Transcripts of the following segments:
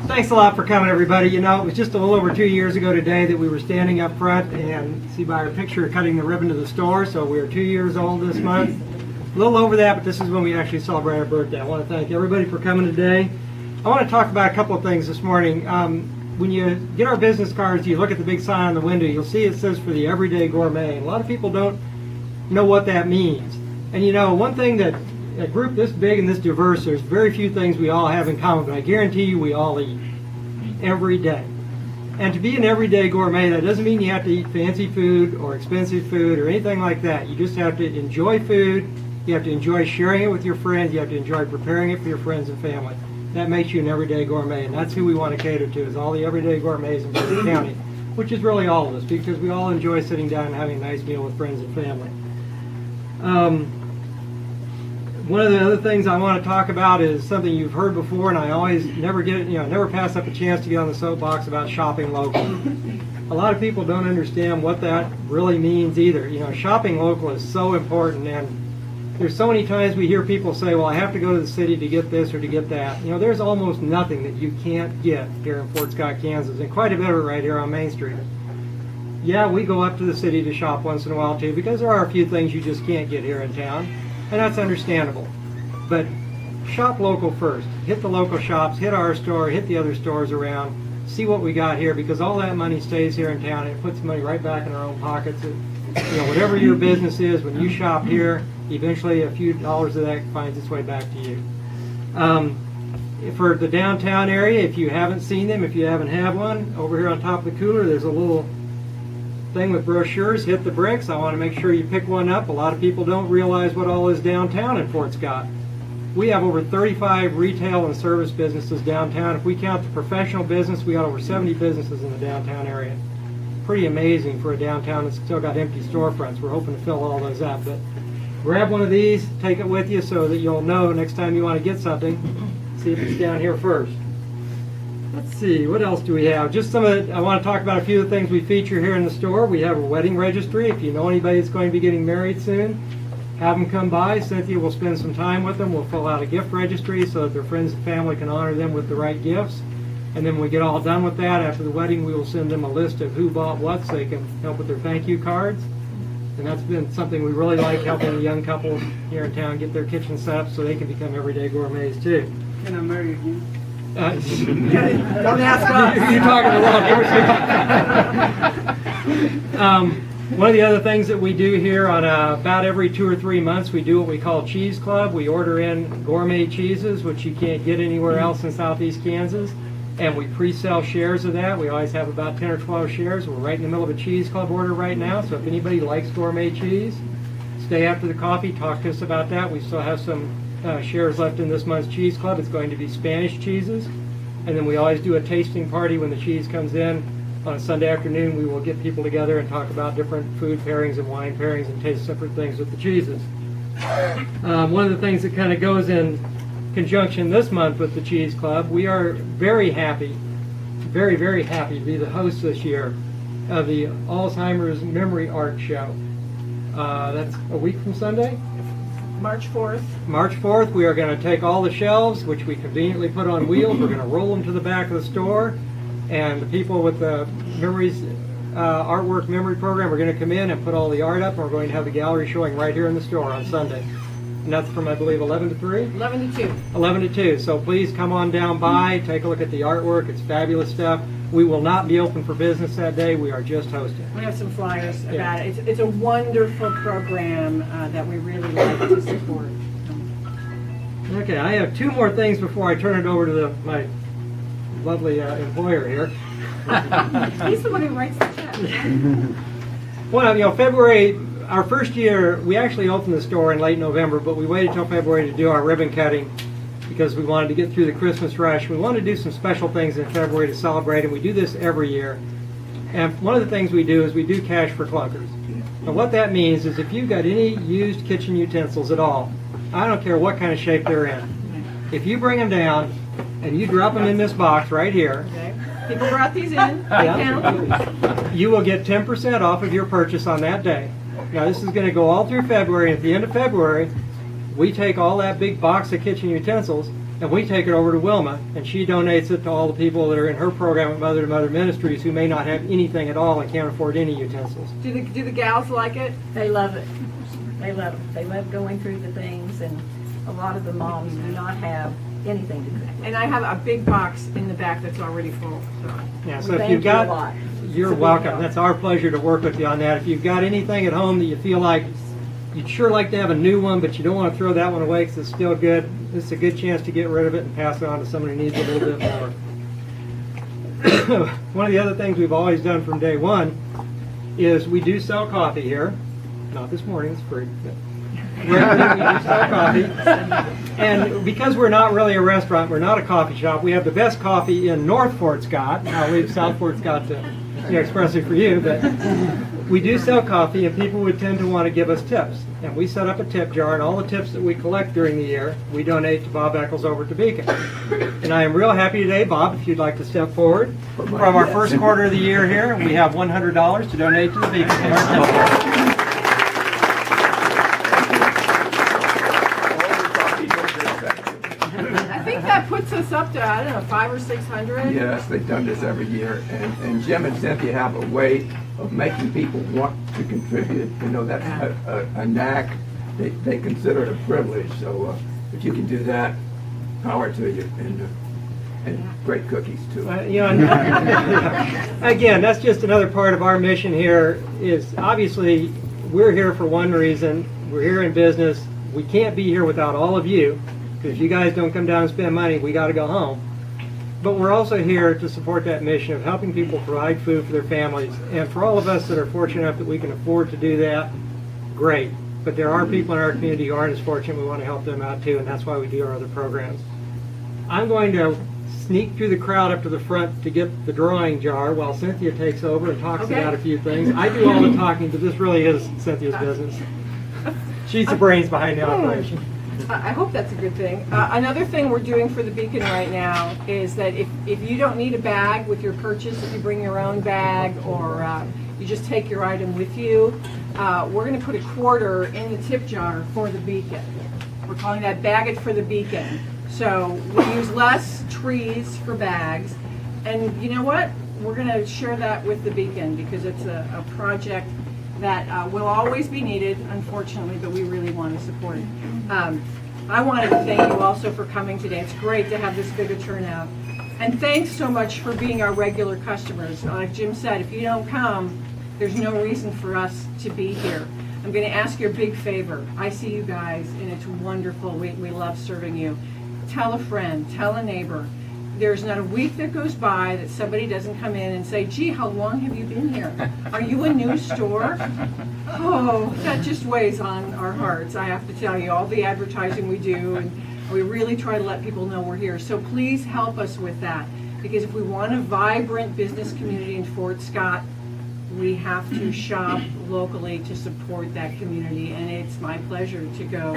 Thanks a lot for coming, everybody. You know, it was just a little over 2 years ago today that we were standing up front and see by our picture cutting the ribbon to the store. So we are 2 years old this month. A little over that, but this is when we actually celebrate our birthday. I want to thank everybody for coming today. I want to talk about a couple of things this morning. When you get our business cards, you look at the big sign on the window, you'll see it says for the Everyday Gourmet. And a lot of people don't know what that means. And you know, one thing that a group this big and this diverse, there's very few things we all have in common, but I guarantee you we all eat every day. And to be an everyday gourmet, that doesn't mean you have to eat fancy food or expensive food or anything like that. You just have to enjoy food. You have to enjoy sharing it with your friends. You have to enjoy preparing it for your friends and family. That makes you an everyday gourmet, and that's who we want to cater to, is all the everyday gourmets in Bergen County, which is really all of us, because we all enjoy sitting down and having a nice meal with friends and family. One of the other things I want to talk about is something you've heard before, and I always never pass up a chance to get on the soapbox about shopping local. A lot of people don't understand what that really means either. You know, shopping local is so important, and there's so many times we hear people say, well, I have to go to the city to get this or to get that. You know, there's almost nothing that you can't get here in Fort Scott, Kansas, and quite a bit of it right here on Main Street. Yeah, we go up to the city to shop once in a while too, because there are a few things you just can't get here in town. And that's understandable. But shop local first. Hit the local shops, hit our store, hit the other stores around, see what we got here, because all that money stays here in town and it puts money right back in our own pockets. And, you know, whatever your business is, when you shop here, eventually a few dollars of that finds its way back to you. For the downtown area, if you haven't seen them, if you haven't had one, over here on top of the cooler, there's a little thing with brochures. Hit the bricks. I want to make sure you pick one up. A lot of people don't realize what all is downtown in Fort Scott. We have over 35 retail and service businesses downtown. If we count the professional business, we got over 70 businesses in the downtown area. Pretty amazing for a downtown that's still got empty storefronts. We're hoping to fill all those up. But grab one of these, take it with you so that you'll know next time you want to get something. See if it's down here first. Let's see, what else do we have? Just some of it. I want to talk about a few of the things we feature here in the store. We have a wedding registry. If you know anybody that's going to be getting married soon, have them come by. Cynthia will spend some time with them. We'll fill out a gift registry so that their friends and family can honor them with the right gifts. And then when we get all done with that, after the wedding, we will send them a list of who bought what so they can help with their thank you cards. And that's been something we really like, helping the young couples here in town get their kitchen set up so they can become everyday gourmets too. Can I marry again? Don't ask us. You're talking the wrong person. One of the other things that we do here on about every 2 or 3 months, we do what we call Cheese Club. We order in gourmet cheeses, which you can't get anywhere else in southeast Kansas, and we pre-sell shares of that. We always have about 10 or 12 shares. We're right in the middle of a Cheese Club order right now, so if anybody likes gourmet cheese, stay after the coffee, talk to us about that. We still have some shares left in this month's Cheese Club. It's going to be Spanish cheeses. And then we always do a tasting party when the cheese comes in. On a Sunday afternoon, we will get people together and talk about different food pairings and wine pairings and taste different things with the cheeses. One of the things that kind of goes in conjunction this month with the Cheese Club, we are very happy, very, very happy to be the host this year of the Alzheimer's Memory Art Show. That's a week from Sunday? March 4th. March 4th, we are going to take all the shelves, which we conveniently put on wheels. We're going to roll them to the back of the store, and the people with the memories, artwork memory program are going to come in and put all the art up, and we're going to have the gallery showing right here in the store on Sunday. And that's from, I believe, 11 to 3? 11 to 2. 11 to 2. So please come on down by, take a look at the artwork. It's fabulous stuff. We will not be open for business that day. We are just hosting. We have some flyers about it. It's a wonderful program that we really like to support. Okay, I have 2 more things before I turn it over to my lovely employer here. He's the one who writes the check. Well, you know, February, our first year, we actually opened the store in late November, but we waited till February to do our ribbon cutting because we wanted to get through the Christmas rush. We wanted to do some special things in February to celebrate, and we do this every year. And one of the things we do is we do cash for clunkers. And what that means is if you've got any used kitchen utensils at all, I don't care what kind of shape they're in, if you bring them down and you drop them in this box right here, Okay. People brought these in. Count. you will get 10% off of your purchase on that day. Now this is going to go all through February, and at the end of February, we take all that big box of kitchen utensils and we take it over to Wilma, and she donates it to all the people that are in her program at Mother to Mother Ministries who may not have anything at all and can't afford any utensils. Do the gals like it? They love it. They love it. They love going through the things, and a lot of the moms do not have anything to cook with. And I have a big box in the back that's already full. So. Yeah, so Thank if you've you a got, lot. you're It's a big welcome. help. That's our pleasure to work with you on that. If you've got anything at home that you feel like you'd sure like to have a new one, but you don't want to throw that one away because it's still good, this is a good chance to get rid of it and pass it on to someone who needs a little bit more. One of the other things we've always done from day one is we do sell coffee here. Not this morning, it's free. But regularly we do sell coffee. And because we're not really a restaurant, we're not a coffee shop, we have the best coffee in North Fort Scott. I'll leave South Fort Scott to express it for you, but we do sell coffee, and people would tend to want to give us tips. And we set up a tip jar, and all the tips that we collect during the year, we donate to Bob Eccles over to Beacon. And I am real happy today, Bob, if you'd like to step forward. From our first quarter of the year here, we have $100 to donate to the Beacon from our tip jar. I think that puts us up to, I don't know, 500 or 600. Yes, they've done this every year, and Jim and Cynthia have a way of making people want to contribute. You know, that's a knack. They consider it a privilege. So if you can do that, power to you, and great cookies too. You know, again, that's just another part of our mission here. Is obviously we're here for one reason. We're here in business. We can't be here without all of you. Because if you guys don't come down and spend money, we got to go home. But we're also here to support that mission of helping people provide food for their families. And for all of us that are fortunate enough that we can afford to do that, great. But there are people in our community who aren't as fortunate. We want to help them out too, and that's why we do our other programs. I'm going to sneak through the crowd up to the front to get the drawing jar while Cynthia takes over and talks about a few things. I do all the talking, but this really is Cynthia's business. She's the brains behind the operation. I hope that's a good thing. Another thing we're doing for the Beacon right now is that if you don't need a bag with your purchase, if you bring your own bag or you just take your item with you, we're going to put a quarter in the tip jar for the Beacon. We're calling that Bag It for the Beacon. So we use less trees for bags. And you know what? We're going to share that with the Beacon because it's a project that will always be needed, unfortunately, but we really want to support it. I wanted to thank you also for coming today. It's great to have this big a turnout. And thanks so much for being our regular customers. Like Jim said, if you don't come, there's no reason for us to be here. I'm going to ask you a big favor. I see you guys, and it's wonderful. We love serving you. Tell a friend, tell a neighbor. There's not a week that goes by that somebody doesn't come in and say, gee, how long have you been here? Are you a new store? Oh, that just weighs on our hearts, I have to tell you. All the advertising we do, and we really try to let people know we're here. So please help us with that, because if we want a vibrant business community in Fort Scott, we have to shop locally to support that community, and it's my pleasure to go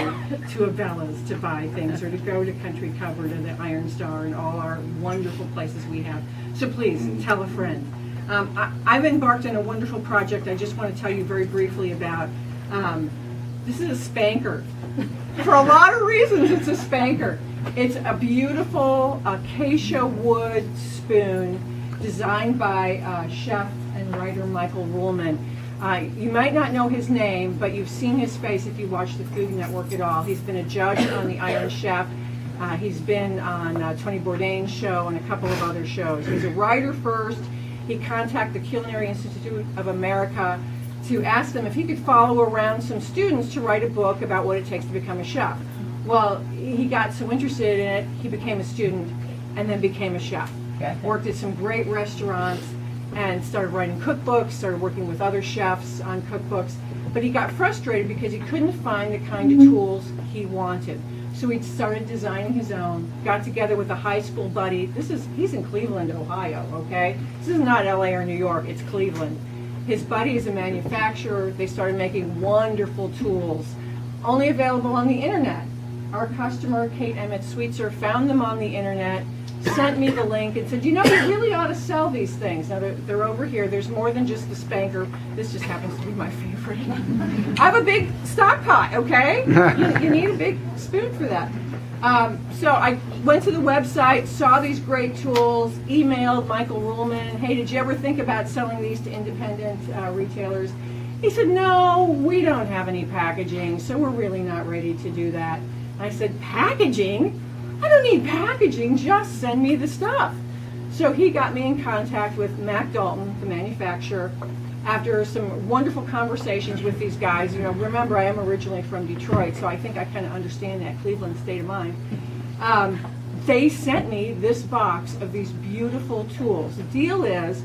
to Abella's to buy things, or to go to Country Cupboard or the Iron Star and all our wonderful places we have. So please, tell a friend. I've embarked on a wonderful project I just want to tell you very briefly about. This is a spanker. For a lot of reasons, it's a spanker. It's a beautiful acacia wood spoon designed by chef and writer Michael Ruhlman. You might not know his name, but you've seen his face if you watch the Food Network at all. He's been a judge on the Iron Chef. He's been on Tony Bourdain's show and a couple of other shows. He's a writer first. He contacted the Culinary Institute of America to ask them if he could follow around some students to write a book about what it takes to become a chef. Well, he got so interested in it, he became a student and then became a chef. Worked at some great restaurants and started writing cookbooks, started working with other chefs on cookbooks. But he got frustrated because he couldn't find the kind of tools he wanted. So he started designing his own, got together with a high school buddy. He's in Cleveland, Ohio, okay? This is not LA or New York, it's Cleveland. His buddy is a manufacturer. They started making wonderful tools, only available on the internet. our customer, Kate Emmett Sweetser, found them on the internet, sent me the link and said, you know, you really ought to sell these things. Now they're over here. There's more than just the spanker. This just happens to be my favorite. I have a big stock pot, okay? You need a big spoon for that. So I went to the website, saw these great tools, emailed Michael Ruhlman, hey, did you ever think about selling these to independent retailers? He said, no, we don't have any packaging, so we're really not ready to do that. I said, packaging? I don't need packaging, just send me the stuff. So he got me in contact with Mac Dalton, the manufacturer. After some wonderful conversations with these guys, you know, remember I am originally from Detroit, so I think I kind of understand that Cleveland state of mind. They sent me this box of these beautiful tools. The deal is,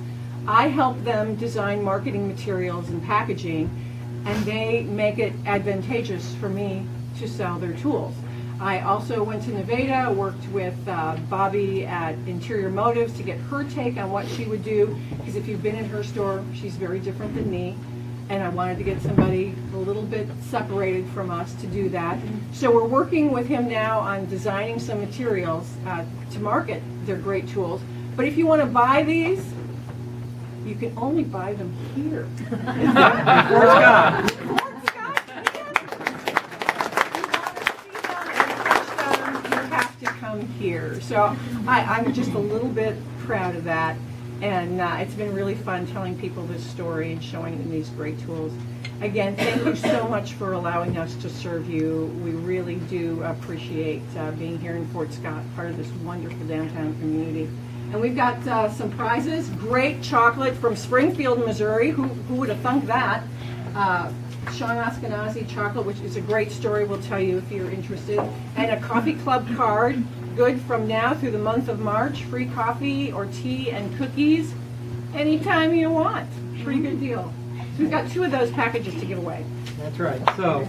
I help them design marketing materials and packaging, and they make it advantageous for me to sell their tools. I also went to Nevada, worked with Bobby at Interior Motives to get her take on what she would do, because if you've been in her store, she's very different than me, and I wanted to get somebody a little bit separated from us to do that. So we're working with him now on designing some materials to market their great tools. But if you want to buy these, you can only buy them here. Fort Scott. Here. So I'm just a little bit proud of that, and it's been really fun telling people this story and showing them these great tools. Again, thank you so much for allowing us to serve you. We really do appreciate being here in Fort Scott, part of this wonderful downtown community. And we've got some prizes, great chocolate from Springfield, Missouri. Who would have thunk that? Sean Askenazi chocolate, which is a great story, we'll tell you if you're interested. And a coffee club card, good from now through the month of March. Free coffee or tea and cookies anytime you want. Pretty good deal. So we've got 2 of those packages to give away. That's right. So,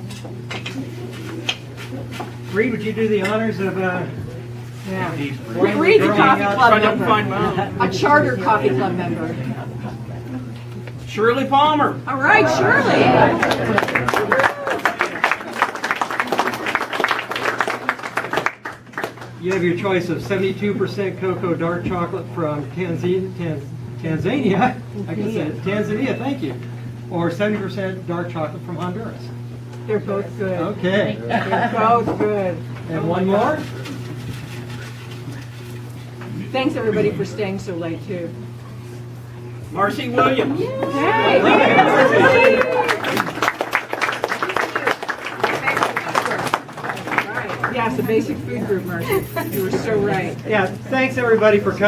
Reed, would you do the honors of Yeah. Reed, Reed, the coffee club Find member. mine. A charter coffee club member. Shirley Palmer. All right, Shirley. You have your choice of 72% cocoa dark chocolate from Tanzania. I can say it. Tanzania, thank you. Or 70% dark chocolate from Honduras. They're both good. Okay. They're both good. And one more. Thanks everybody for staying so late too. Marcy Williams. Hey! Yes, a basic food group, Marcy. You were so right. Yeah, thanks everybody for coming.